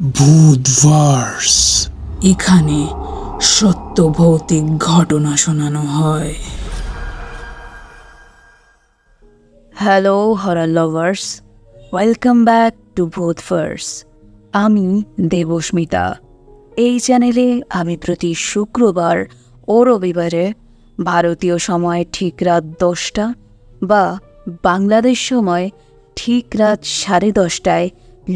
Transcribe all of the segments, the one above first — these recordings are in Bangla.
ভূতভার্স। এখানে সত্য ভৌতিক ঘটনা শোনানো হয়। Hello horror lovers, welcome back to ভূতভার্স। আমি দেবস্মিতা। এই চ্যানেলে আমি প্রতি শুক্রবার ও রবিবারে ভারতীয় সময় ঠিক রাত 10টা বা বাংলাদেশ সময় ঠিক রাত 10:30টায়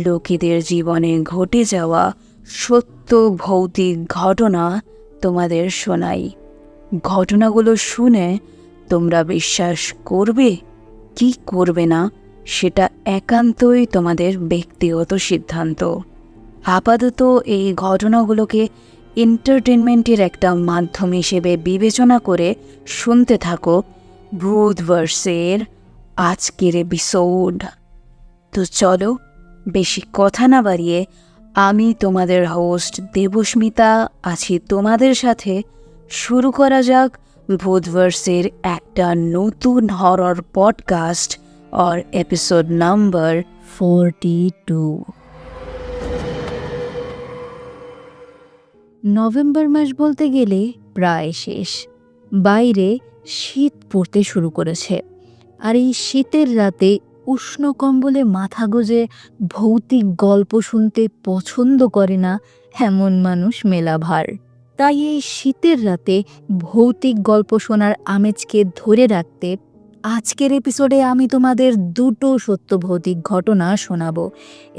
লোকেদের জীবনে ঘটে যাওয়া সত্য ভৌতিক ঘটনা তোমাদের শোনাই। ঘটনাগুলো শুনে তোমরা বিশ্বাস করবে কি করবে না সেটা একান্তই তোমাদের ব্যক্তিগত সিদ্ধান্ত। আপাতত এই ঘটনাগুলোকে এন্টারটেনমেন্টের একটা মাধ্যম হিসেবে বিবেচনা করে শুনতে থাকো ভূতভার্সের আজকের এপিসোড। তো চলো, বেশি কথা না বাড়িয়ে আমি তোমাদের হোস্ট দেবস্মিতা আছি তোমাদের সাথে। শুরু করা যাক ভূতভার্সের একটা নতুন হরর পডকাস্ট और এপিসোড নাম্বার 42। নভেম্বর মাস বলতে গেলে প্রায় শেষ। বাইরে শীত পড়তে শুরু করেছে, আর এই শীতের রাতে উষ্ণ কম্বলে মাথা গুজে ভৌতিক গল্প শুনতে পছন্দ করে না এমন মানুষ মেলা ভার। তাই এই শীতের রাতে ভৌতিক গল্প শোনার আমেজকে ধরে রাখতে আজকের এপিসোডে আমি তোমাদের দুটো সত্য ভৌতিক ঘটনা শোনাবো।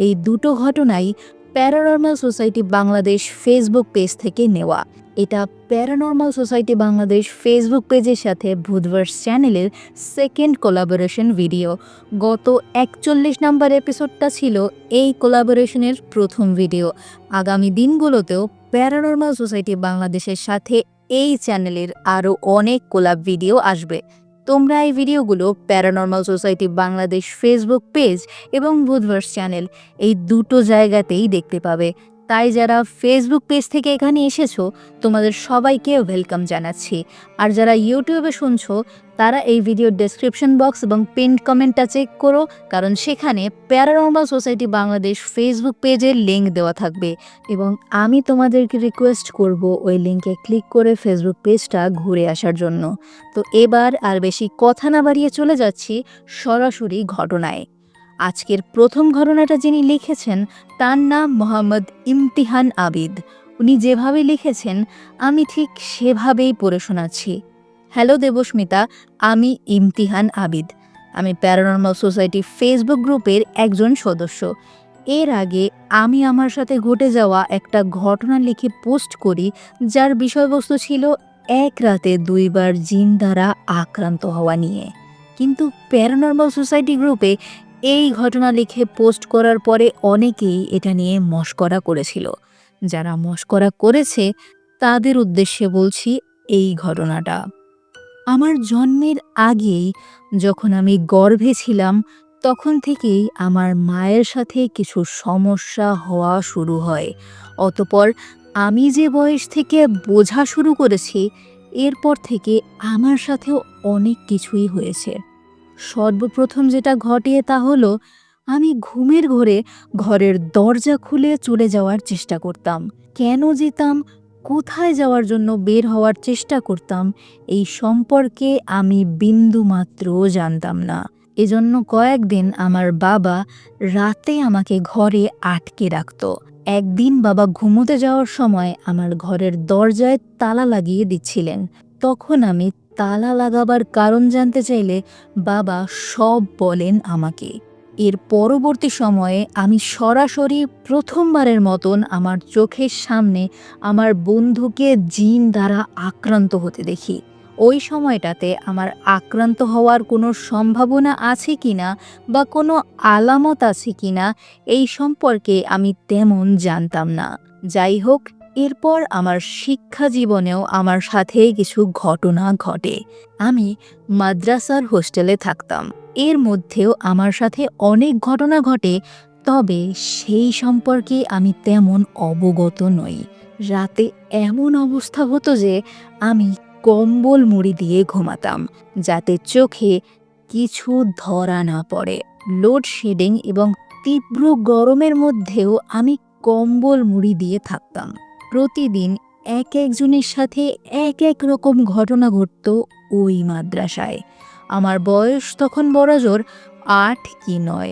এই দুটো ঘটনাই paranormal society Bangladesh Facebook page থেকে নেওয়া। এটা প্যারানর্মাল সোসাইটি বাংলাদেশ ফেসবুক পেজের সাথে ভূতভার্স চ্যানেলের সেকেন্ড কোলাবোরেশন ভিডিও। গত 41 নম্বর এপিসোডটা ছিল এই কোলাবোরেশনের প্রথম ভিডিও। আগামী দিনগুলোতেও প্যারানর্মাল সোসাইটি বাংলাদেশের সাথে এই চ্যানেলের আরও অনেক কোলাব ভিডিও আসবে। তোমরা এই ভিডিওগুলো paranormal society Bangladesh Facebook page এবং ভূতভার্স চ্যানেল এই দুটো জায়গাতেই দেখতে পাবে। তাই যারা ফেসবুক পেজ থেকে এখানে এসেছো তোমাদের সবাইকে ওয়েলকাম জানাচ্ছি। আর যারা ইউটিউবে শুনছো তারা এই ভিডিওর ডেসক্রিপশন বক্স এবং পিন্ড কমেন্টটা চেক করো, কারণ সেখানে প্যারানর্মাল সোসাইটি বাংলাদেশ ফেসবুক পেজের লিঙ্ক দেওয়া থাকবে এবং আমি তোমাদেরকে রিকোয়েস্ট করব ওই লিঙ্কে ক্লিক করে ফেসবুক পেজটা ঘুরে আসার জন্য। তো এবার আর বেশি কথা না বাড়িয়ে চলে যাচ্ছি সরাসরি ঘটনায়। আজকের প্রথম ঘটনাটা যিনি লিখেছেন তার নাম মোহাম্মদ ইমতিহান আবিদ। উনি যেভাবে লিখেছেন আমি ঠিক সেভাবেই পড়ে শোনাচ্ছি। হ্যালো দেবস্মিতা, আমি ইমতিহান আবিদ। আমি প্যারানর্মাল সোসাইটি ফেসবুক গ্রুপের একজন সদস্য। এর আগে আমি আমার সাথে ঘটে যাওয়া একটা ঘটনা লিখে পোস্ট করি, যার বিষয়বস্তু ছিল এক রাতে 2বার জিন দ্বারা আক্রান্ত হওয়া নিয়ে। কিন্তু প্যারানর্মাল সোসাইটি গ্রুপে এই ঘটনা লিখে পোস্ট করার পরে অনেকেই এটা নিয়ে মশকরা করেছিল। যারা মশকরা করেছে তাদের উদ্দেশ্যে বলছি এই ঘটনাটা। আমার জন্মের আগেই যখন আমি গর্ভে ছিলাম তখন থেকেই আমার মায়ের সাথে কিছু সমস্যা হওয়া শুরু হয়। অতপর আমি যে বয়স থেকে বোঝা শুরু করেছি এরপর থেকে আমার সাথেও অনেক কিছুই হয়েছে। সর্বপ্রথম যেটা ঘটে তা হলো আমি ঘুমের ঘোরে ঘরের দরজা খুলে চলে যাওয়ার চেষ্টা করতাম। কেন যেতাম, কোথায় যাওয়ার জন্য বের হওয়ার চেষ্টা করতাম এই সম্পর্কে আমি বিন্দুমাত্রও জানতাম না। এজন্য কয়েকদিন আমার বাবা রাতে আমাকে ঘরে আটকে রাখত। একদিন বাবা ঘুমোতে যাওয়ার সময় আমার ঘরের দরজায় তালা লাগিয়ে দিচ্ছিলেন। তখন আমি তালা লাগাবার কারণ জানতে চাইলে বাবা সব বলেন আমাকে। এর পরবর্তী সময়ে আমি সরাসরি প্রথমবারের মতন আমার চোখের সামনে আমার বন্ধুকে জিন দ্বারা আক্রান্ত হতে দেখি। ওই সময়টাতে আমার আক্রান্ত হওয়ার কোনো সম্ভাবনা আছে কিনা বা কোনো আলামত আছে কিনা এই সম্পর্কে আমি তেমন জানতাম না। যাই হোক, এরপর আমার শিক্ষা জীবনেও আমার সাথে কিছু ঘটনা ঘটে। আমি মাদ্রাসার হোস্টেলে থাকতাম। এর মধ্যেও আমার সাথে অনেক ঘটনা ঘটে, তবে সেই সম্পর্কে আমি তেমন অবগত নই। রাতে এমন অবস্থা হতো যে আমি কম্বল মুড়ি দিয়ে ঘুমাতাম যাতে চোখে কিছু ধরা না পড়ে। লোডশেডিং এবং তীব্র গরমের মধ্যেও আমি কম্বল মুড়ি দিয়ে থাকতাম। প্রতিদিন এক একজনের সাথে এক এক রকম ঘটনা ঘটত ওই মাদ্রাসায়। আমার বয়স তখন বড়জোর ৮ কি ৯।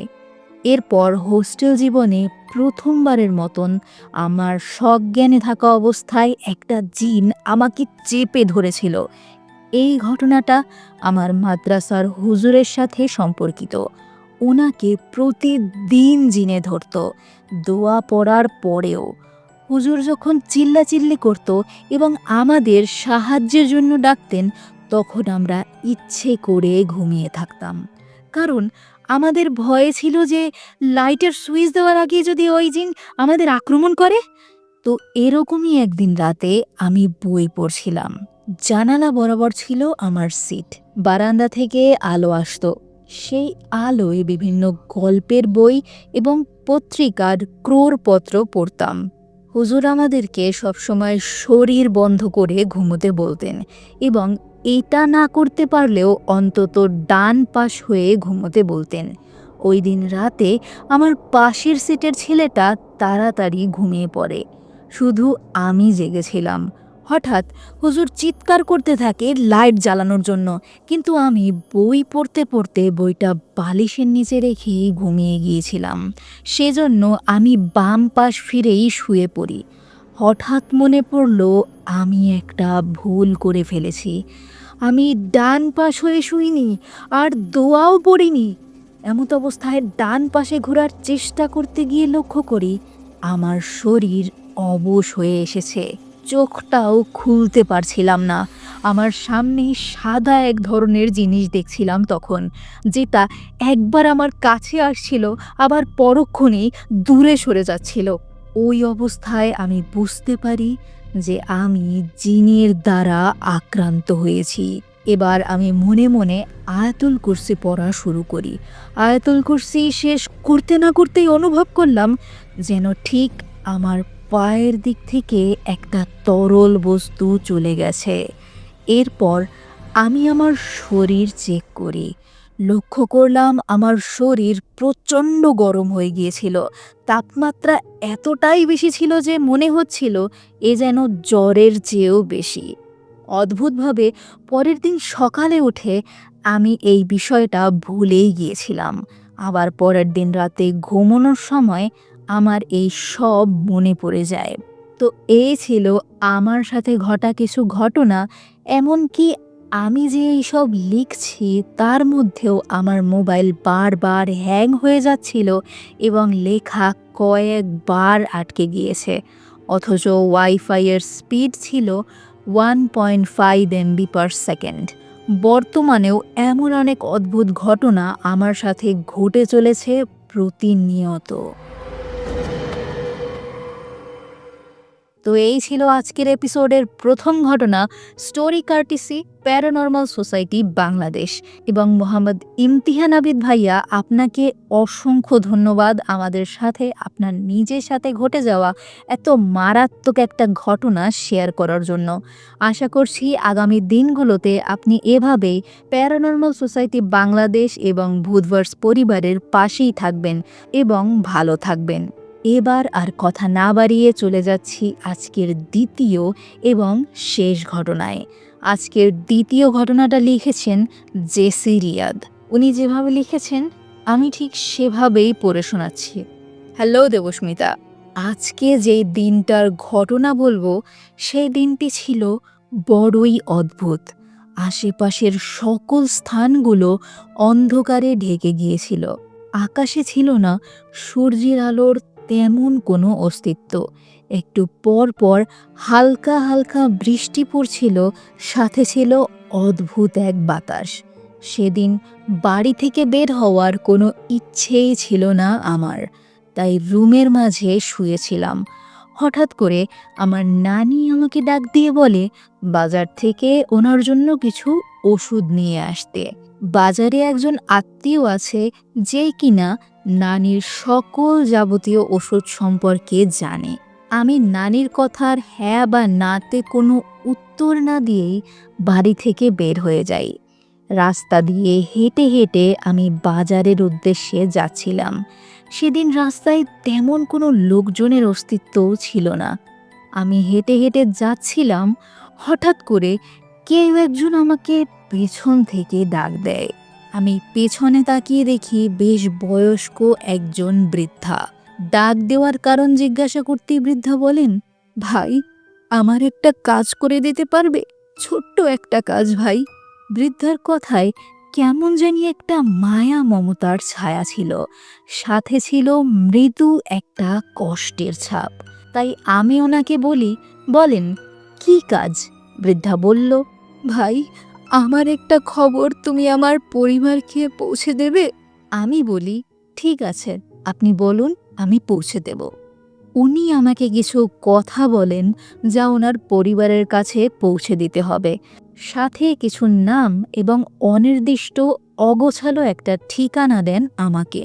এরপর হোস্টেল জীবনে প্রথমবারের মতন আমার সজ্ঞানে থাকা অবস্থায় একটা জিন আমাকে চেপে ধরেছিল। এই ঘটনাটা আমার মাদ্রাসার হুজুরের সাথে সম্পর্কিত। ওনাকে প্রতিদিন জিনে ধরত, দোয়া পড়ার পরেও। হুজুর যখন চিল্লাচিল্লি করত এবং আমাদের সাহায্যের জন্য ডাকতেন, তখন আমরা ইচ্ছে করে ঘুমিয়ে থাকতাম। কারণ আমাদের ভয় ছিল যে লাইটের সুইচ দেওয়ার আগে যদি ওই জিন আমাদের আক্রমণ করে। তো এরকমই একদিন রাতে আমি বই পড়ছিলাম। জানালা বরাবর ছিল আমার সিট। বারান্দা থেকে আলো আসতো। সেই আলোয় বিভিন্ন গল্পের বই এবং পত্রিকার ক্রোড়পত্র পড়তাম। হুজুর আমাদেরকে সবসময় শরীর বন্ধ করে ঘুমোতে বলতেন এবং এটা না করতে পারলেও অন্তত ডান পাশ হয়ে ঘুমোতে বলতেন। ওই দিন রাতে আমার পাশের সিটের ছেলেটা তাড়াতাড়ি ঘুমিয়ে পড়ে, শুধু আমি জেগেছিলাম। হঠাৎ হুজুর চিৎকার করতে থাকে লাইট জ্বালানোর জন্য, কিন্তু আমি বই পড়তে পড়তে বইটা বালিশের নিচে রেখেই ঘুমিয়ে গিয়েছিলাম। সেজন্য আমি বাম পাশ ফিরেই শুয়ে পড়ি। হঠাৎ মনে পড়ল আমি একটা ভুল করে ফেলেছি। আমি ডান পাশ হয়ে শুইনি আর দোয়াও পড়িনি। এমত অবস্থায় ডান পাশে ঘোরার চেষ্টা করতে গিয়ে লক্ষ্য করি আমার শরীর অবশ হয়ে এসেছে। চোখটাও খুলতে পারছিলাম না। আমার সামনেই সাদা এক ধরনের জিনিস দেখছিলাম তখন, যেটা একবার আমার কাছে আসছিল আবার পরক্ষণেই দূরে সরে যাচ্ছিল। ওই অবস্থায় আমি বুঝতে পারি যে আমি জিনের দ্বারা আক্রান্ত হয়েছি। এবার আমি মনে মনে আয়াতুল কুরসি পড়া শুরু করি। আয়াতুল কুরসি শেষ করতে না করতেই অনুভব করলাম যেন ঠিক আমার পায়ের দিক থেকে একটা তরল বস্তু চলে গেছে। এরপর আমি আমার শরীর চেক করি। লক্ষ্য করলাম আমার শরীর প্রচণ্ড গরম হয়ে গিয়েছিল। তাপমাত্রা এতটাই বেশি ছিল যে মনে হচ্ছিল এ যেন জ্বরের চেয়েও বেশি। অদ্ভুতভাবে পরের দিন সকালে উঠে আমি এই বিষয়টা ভুলেই গিয়েছিলাম। আবার পরের দিন রাতে ঘুমানোর সময় আমার এই সব মনে পড়ে যায়। তো এই ছিল আমার সাথে ঘটা কিছু ঘটনা। এমনকি আমি যে এইসব লিখছি তার মধ্যেও আমার মোবাইল বারবার হ্যাং হয়ে যাচ্ছিল এবং লেখা কয়েকবার আটকে গিয়েছে, অথচ ওয়াইফাইয়ের স্পিড ছিল 1.5 MB/সেকেন্ড। বর্তমানেও এমন অনেক অদ্ভুত ঘটনা আমার সাথে ঘটে চলেছে প্রতিনিয়ত। তো এই ছিল আজকের এপিসোডের প্রথম ঘটনা, স্টোরি কার্টিসি প্যারানরমাল সোসাইটি বাংলাদেশ। এবং মোহাম্মদ ইমতিহান আবিদ ভাইয়া, আপনাকে অসংখ্য ধন্যবাদ আমাদের সাথে আপনার নিজের সাথে ঘটে যাওয়া এত মারাত্মক একটা ঘটনা শেয়ার করার জন্য। আশা করছি আগামী দিনগুলোতে আপনি এভাবেই প্যারানরমাল সোসাইটি বাংলাদেশ এবং ভূতভার্স পরিবারের পাশেই থাকবেন এবং ভালো থাকবেন। এবার আর কথা না বাড়িয়ে চলে যাচ্ছি আজকের দ্বিতীয় এবং শেষ ঘটনায়। আজকের দ্বিতীয় ঘটনাটা লিখেছেন জেসি রিয়াদ। উনি যেভাবে লিখেছেন আমি ঠিক সেভাবেই পড়ে শোনাচ্ছি। হ্যালো দেবস্মিতা, আজকে যেই দিনটার ঘটনা বলবো সেই দিনটি ছিল বড়ই অদ্ভুত। আশেপাশের সকল স্থানগুলো অন্ধকারে ঢেকে গিয়েছিল। আকাশে ছিল না সূর্যের আলোর তেমন কোনো অস্তিত্ব। একটু পর পর হালকা হালকা বৃষ্টি পড়ছিল, সাথে ছিল অদ্ভুত এক বাতাস। সেদিন বাড়ি থেকে বের হওয়ার কোনো ইচ্ছেই ছিল না আমার, তাই রুমের মাঝে শুয়েছিলাম। হঠাৎ করে আমার নানি আমাকে ডাক দিয়ে বলে বাজার থেকে ওনার জন্য কিছু ওষুধ নিয়ে আসতে। বাজারে একজন আত্মীয় আছে যে কিনা নানির সকল যাবতীয় ওষুধ সম্পর্কে জানে। আমি নানির কথার হ্যাঁ বা নাতে কোনো উত্তর না দিয়েই বাড়ি থেকে বের হয়ে যাই। রাস্তা দিয়ে হেঁটে হেঁটে আমি বাজারের উদ্দেশ্যে যাচ্ছিলাম। সেদিন রাস্তায় তেমন কোনো লোকজনের অস্তিত্বও ছিল না। আমি হেঁটে হেঁটে যাচ্ছিলাম, হঠাৎ করে কেউ একজন আমাকে পেছন থেকে ডাক দেয়। আমি পেছনে তাকিয়ে দেখি বেশ বয়স্ক একজন বৃদ্ধা। ডাক দেওয়ার কারণ জিজ্ঞাসা করতেই বৃদ্ধা বলেন, ভাই, আমার একটা কাজ করে দিতে পারবে? ছোট্ট একটা কাজ ভাই। বৃদ্ধার কথায় কেমন জানি একটা মায়া মমতার ছায়া ছিল, সাথে ছিল মৃদু একটা কষ্টের ছাপ। তাই আমি ওনাকে বলি, বলেন কি কাজ? বৃদ্ধা বলল, ভাই, আমার একটা খবর তুমি আমার পরিবারকে পৌঁছে দেবে। আমি বলি, ঠিক আছে, আপনি বলুন, আমি পৌঁছে দেব। উনি আমাকে কিছু কথা বলেন যা ওনার পরিবারের কাছে পৌঁছে দিতে হবে, সাথে কিছু নাম এবং অনির্দিষ্ট অগোছালো একটা ঠিকানা দেন আমাকে।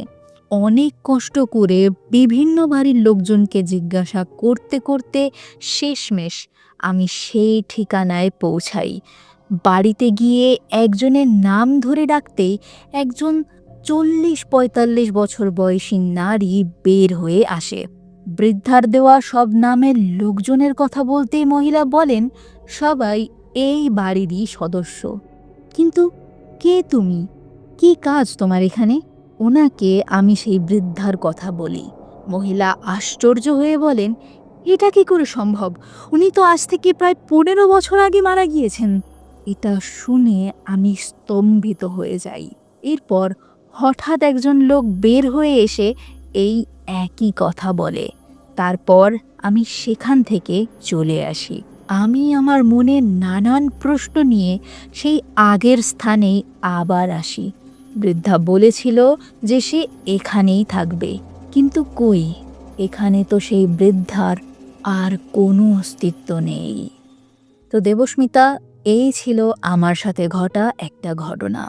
অনেক কষ্ট করে বিভিন্ন বাড়ির লোকজনকে জিজ্ঞাসা করতে করতে শেষমেশ আমি সেই ঠিকানায় পৌঁছাই। বাড়িতে গিয়ে একজনের নাম ধরে ডাকতেই একজন 40-45 বছর বয়সী নারী বের হয়ে আসে। বৃদ্ধার দেওয়া সব নামের লোকজনের কথা বলতেই মহিলা বলেন, সবাই এই বাড়িরই সদস্য। কিন্তু কে তুমি? কি কাজ তোমার এখানে? ওনাকে আমি সেই বৃদ্ধার কথা বলি। মহিলা আশ্চর্য হয়ে বলেন, এটা কি করে সম্ভব? উনি তো আজ থেকে প্রায় 15 বছর আগে মারা গিয়েছেন। এটা শুনে আমি স্তম্ভিত হয়ে যাই। এরপর হঠাৎ একজন লোক বের হয়ে এসে এই একই কথা বলে। তারপর আমি সেখান থেকে চলে আসি। আমি আমার মনে নানান প্রশ্ন নিয়ে সেই আগের স্থানেই আবার আসি। বৃদ্ধা বলেছিল যে সে এখানেই থাকবে, কিন্তু কই, এখানে তো সেই বৃদ্ধার আর কোনো অস্তিত্ব নেই। তো দেবস্মিতা, এই ছিল আমার সাথে ঘটা একটা ঘটনা।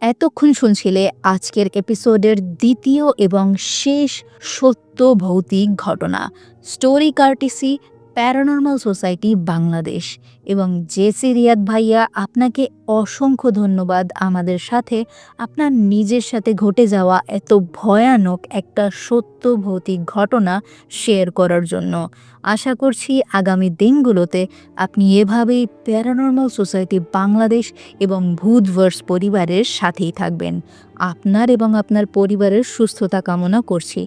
এতক্ষণ শুনছিলে আজকের এপিসোডের দ্বিতীয় এবং শেষ সত্য ভৌতিক ঘটনা, স্টোরি কার্টিসি প্যারানর্মাল সোসাইটি বাংলাদেশ। এবং জেসি রিয়াদ ভাইয়া, আপনাকে অসংখ্য ধন্যবাদ আমাদের সাথে আপনার নিজের সাথে ঘটে যাওয়া এত ভয়ানক একটা সত্য ভৌতিক ঘটনা শেয়ার করার জন্য। আশা করছি আগামী দিনগুলোতে আপনি এভাবেই প্যারানর্মাল সোসাইটি বাংলাদেশ এবং ভূতভার্স পরিবারের সাথেই থাকবেন। আপনার এবং আপনার পরিবারের সুস্থতা কামনা করছি।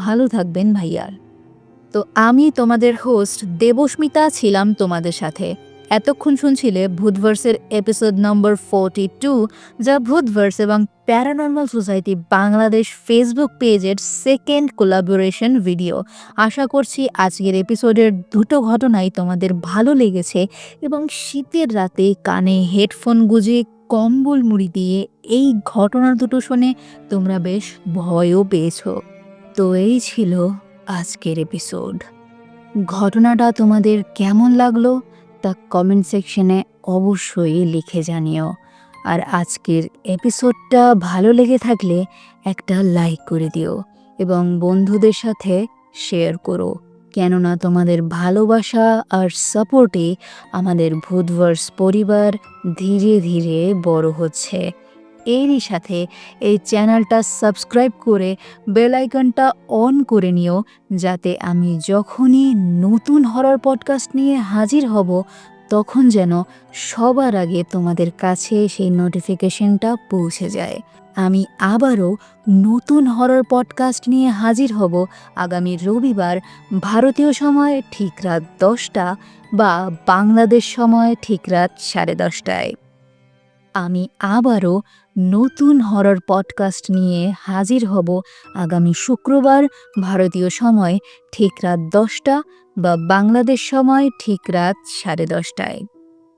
ভালো থাকবেন ভাইয়ার। তো আমি তোমাদের হোস্ট দেবস্মিতা ছিলাম তোমাদের সাথে। এতক্ষণ শুনছিলে ভূতভার্সের এপিসোড নম্বর 42, যা ভূতভার্স এবং প্যারানর্মাল সোসাইটি বাংলাদেশ ফেসবুক পেজের সেকেন্ড কোলাবোরেশন ভিডিও। আশা করছি আজকের এপিসোডের দুটো ঘটনাই তোমাদের ভালো লেগেছে এবং শীতের রাতে কানে হেডফোন গুঁজে কম্বল মুড়ি দিয়ে এই ঘটনা দুটো শুনে তোমরা বেশ ভয়ও পেয়েছো। তো এই ছিল আজকের এপিসোড। ঘটনাটা তোমাদের কেমন লাগলো তা কমেন্ট সেকশনে অবশ্যই লিখে জানিও। আর আজকের এপিসোডটা ভালো লেগে থাকলে একটা লাইক করে দিও এবং বন্ধুদের সাথে শেয়ার করো, কেননা তোমাদের ভালোবাসা আর সাপোর্টে আমাদের ভূতভার্স পরিবার ধীরে ধীরে বড় হচ্ছে। এরই সাথে এই চ্যানেলটা সাবস্ক্রাইব করে বেল আইকনটা অন করে নিও, যাতে আমি যখনই নতুন হরর পডকাস্ট নিয়ে হাজির হব তখন যেন সবার আগে তোমাদের কাছে সেই নোটিফিকেশনটা পৌঁছে যায়। আমি আবারও নতুন হরর পডকাস্ট নিয়ে হাজির হব আগামী রবিবার ভারতীয় সময় ঠিক রাত 10টা বা বাংলাদেশ সময় ঠিক রাত 10:30টায়। আমি আবারও নতুন হরর পডকাস্ট নিয়ে হাজির হব আগামী শুক্রবার ভারতীয় সময় ঠিক রাত 10টা বা বাংলাদেশ সময় ঠিক রাত 10:30টায়।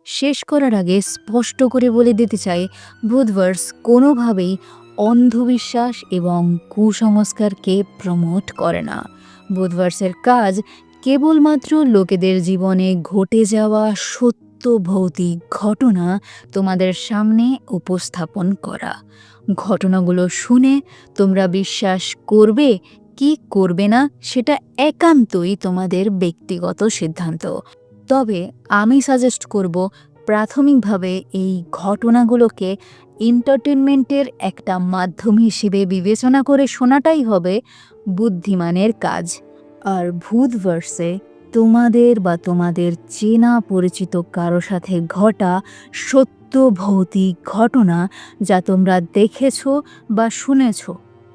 শেষ করার আগে স্পষ্ট করে বলে দিতে চাই, ভূতভার্স কোনোভাবেই অন্ধবিশ্বাস এবং কুসংস্কারকে প্রমোট করে না। ভূতভার্সের কাজ কেবলমাত্র লোকেদের জীবনে ঘটে যাওয়া সত্য ভৌতিক ঘটনা তোমাদের সামনে উপস্থাপন করা। ঘটনাগুলো শুনে তোমরা বিশ্বাস করবে কি করবে না সেটা একান্তই তোমাদের ব্যক্তিগত সিদ্ধান্ত। তবে আমি সাজেস্ট করব প্রাথমিকভাবে এই ঘটনাগুলোকে এন্টারটেনমেন্টের একটা মাধ্যম হিসেবে বিবেচনা করে শোনাটাই হবে বুদ্ধিমানের কাজ। আর ভূতভার্সে তোমাদের বা তোমাদের চেনা পরিচিত কারো সাথে ঘটা সত্য ভৌতিক ঘটনা যা তোমরা দেখেছো বা শুনেছো,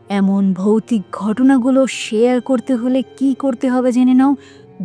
এমন ভৌতিক ঘটনাগুলো শেয়ার করতে হলে কি করতে হবে জেনে নাও।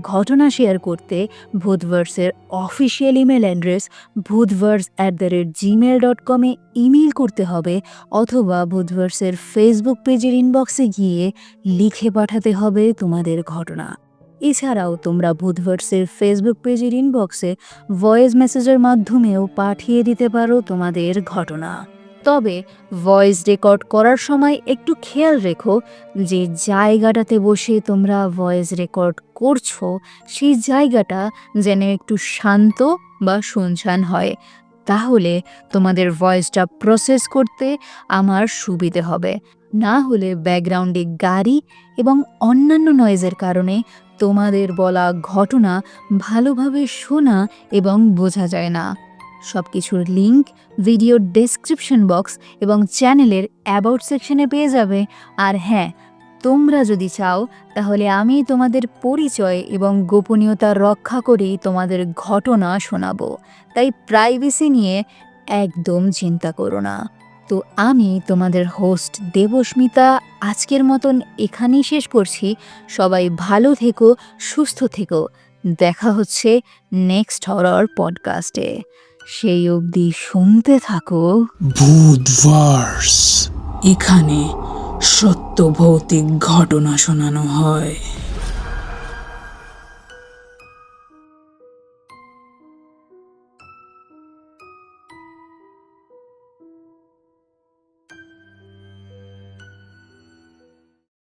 ঘটনা শেয়ার করতে ভূতভার্সের অফিসিয়াল ইমেল অ্যাড্রেস ভূতভার্স@gmail.com-এ ইমেল করতে হবে, অথবা ভূতভার্সের ফেসবুক পেজের ইনবক্সে গিয়ে লিখে পাঠাতে হবে তোমাদের ঘটনা। এছাড়াও তোমরা ভূতভার্সের ফেসবুক পেজের ইনবক্সে ভয়েস মেসেজের মাধ্যমেও পাঠিয়ে দিতে পারো তোমাদের ঘটনা। তবে ভয়েস রেকর্ড করার সময় একটু খেয়াল রেখো যে জায়গাটাতে বসে তোমরা ভয়েস রেকর্ড করছো সেই জায়গাটা যেন একটু শান্ত বা শুনশান হয়, তাহলে তোমাদের ভয়েসটা প্রসেস করতে আমার সুবিধে হবে। না হলে ব্যাকগ্রাউন্ডে গাড়ি এবং অন্যান্য নয়েজের কারণে তোমাদের বলা ঘটনা ভালোভাবে শোনা এবং বোঝা যায় না। সব কিছুর লিঙ্ক ভিডিওর ডেসক্রিপশন বক্স এবং চ্যানেলের অ্যাবাউট সেকশনে পেয়ে যাবে। আর হ্যাঁ, তোমরা যদি চাও তাহলে আমি তোমাদের পরিচয় এবং গোপনীয়তা রক্ষা করেই তোমাদের ঘটনা শোনাবো, তাই প্রাইভেসি নিয়ে একদম চিন্তা করো না। তো আমি তোমাদের হোস্ট দেবস্মিতা আজকের মতন এখানেই শেষ করছি। সবাই ভালো থেকো, সুস্থ থেকো। দেখা হচ্ছে নেক্সট হরর পডকাস্টে। সেই অবধি শুনতে থাকো ভূতভার্স। এখানে সত্য ভৌতিক ঘটনা শোনানো হয়।